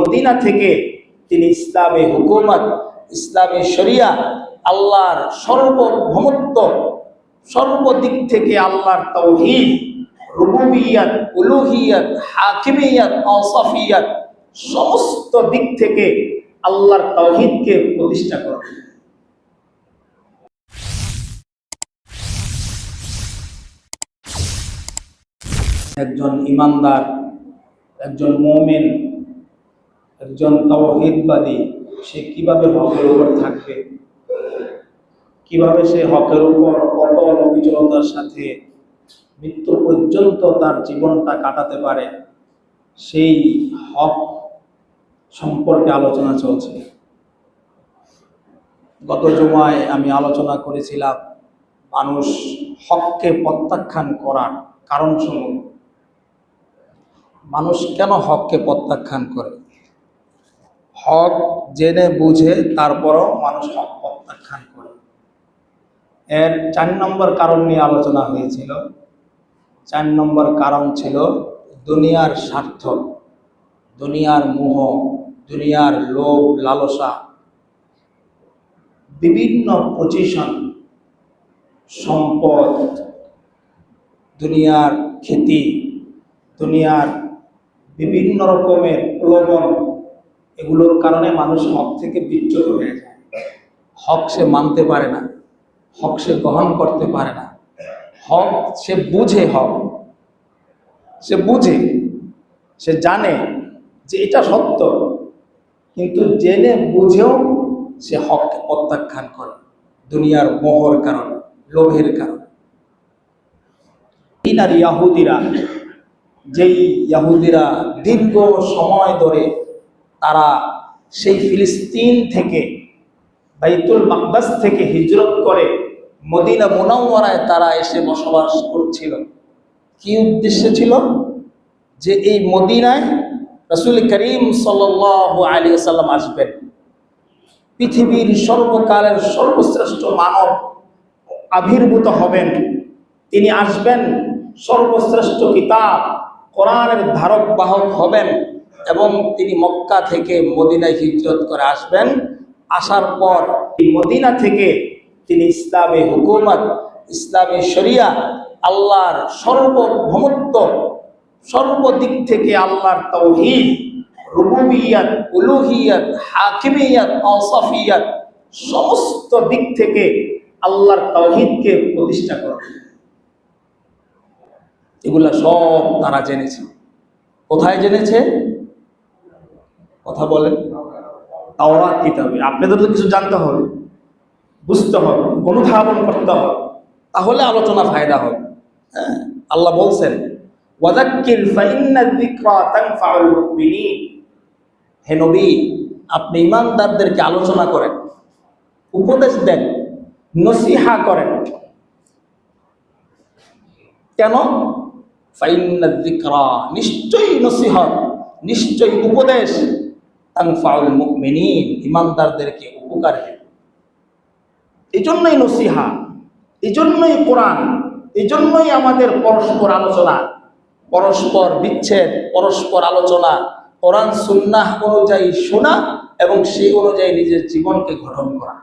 Medina থেকে তিনি ইসলামী হুকুমত, ইসলামী শরিয়া, আল্লাহর সর্বভৌমত্ব, সর্বদিক থেকে আল্লাহর তাওহীদ, রুবুবিয়ত, উলুহিয়ত, হাকিমিয়ত, আওসাফিয়ত, সমস্ত দিক থেকে আল্লাহর তাওহীদকে প্রতিষ্ঠা করেন। একজন ইমানদার, একজন মুমিন, একজন তাওহীদবাদী সে কিভাবে হকের উপর থাকবে, কিভাবে সে হকের উপর অটল অবিচলতার সাথে মৃত্যু পর্যন্ত তার জীবনটা কাটাতে পারে, সেই হক সম্পর্কে আলোচনা চলছে। গত জুমায় আমি আলোচনা করেছিলাম মানুষ হককে প্রত্যাখ্যান করার কারণসমূহ। মানুষ কেন হককে প্রত্যাখ্যান করে? হক জেনে বুঝে তারপরও মানুষ হক প্রত্যাখ্যান করে। এর 4 নম্বর কারণ নিয়ে আলোচনা হয়েছিল। 4 নম্বর কারণ ছিল দুনিয়ার স্বার্থ, দুনিয়ার মোহ, দুনিয়ার লোভ লালসা, বিভিন্ন পজিশন, সম্পদ, দুনিয়ার খ্যাতি, দুনিয়ার বিভিন্ন রকমের প্রলোভন, এগুলোর কারণে মানুষ হক থেকে বিচ্যুত হয়ে যায়। হক সে মানতে পারে না, হক সে গ্রহণ করতে পারে না। হক সে বুঝে, হক সে বুঝে, সে জানে যে এটা সত্য, কিন্তু জেনে বুঝেও সে হককে প্রত্যাখ্যান করে দুনিয়ার মোহর কারণে, লোভের কারণে। ইয়াহুদিরা, যেই ইয়াহুদিরা দীর্ঘ সময় ধরে তারা সেই ফিলিস্তিন থেকে, বাইতুল মাকদাস থেকে হিজরত করে মদিনা মুনাওয়ারায় তারা এসে বসবাস করছিল। কি উদ্দেশ্য ছিল? যে এই মদিনায় রাসূল করিম সাল্লাল্লাহু আলাইহি ওয়াসাল্লাম আসবেন, পৃথিবীর সর্বকালের সর্বশ্রেষ্ঠ মানব আবির্ভূত হবেন, তিনি আসবেন, সর্বশ্রেষ্ঠ কিতাব কোরআনের ধারক বাহক হবেন এবং তিনি মক্কা থেকে মদিনায় হিজরত করে আসবেন। আসার পর এই মদিনা থেকে তিনি ইসলামী হুকুমত, ইসলামী শরিয়া, আল্লাহর সর্বভৌমত্ব, সর্বদিক থেকে আল্লাহর তাওহীদ, রুবুবিয়ত, উলুহিয়ত, হাকিমিয়ত, আওসাফিয়ত, সমস্ত দিক থেকে আল্লাহর তাওহীদকে প্রতিষ্ঠা করেন। এগুলা সব তারা জেনেছে। কোথায় জেনেছে? কথা বলেন। তাওরাত কিতাবে। আপনাদের তো কিছু জানতে হবে, বুঝতে হবে, অনুধাবন করতে হবে, তাহলে আলোচনা ফায়দা হবে। হ্যাঁ, আল্লাহ বলছেন ওয়াযাক্কির ফাইন্নায যিকরা তানফাউল মুমিনিন। হে নবী, আপনি ঈমানদারদেরকে আলোচনা করেন, উপদেশ দেন, নসিহা করেন। কেন? ফাইন্নায যিকরা, নিশ্চয়ই নসিহত, নিশ্চয়ই উপদেশ, তানফাউল মুমিনিন, ঈমানদারদেরকে উপকার দেবে। এজন্যই নসিহা, এজন্যই কোরআন, এজন্যই আমাদের পরস্পর আলোচনা, পরস্পর বিচ্ছেদ, পরস্পর আলোচনা, কোরআন সুন্নাহ অনুযায়ী শোনা এবং সেই অনুযায়ী নিজের জীবনকে গঠন করা।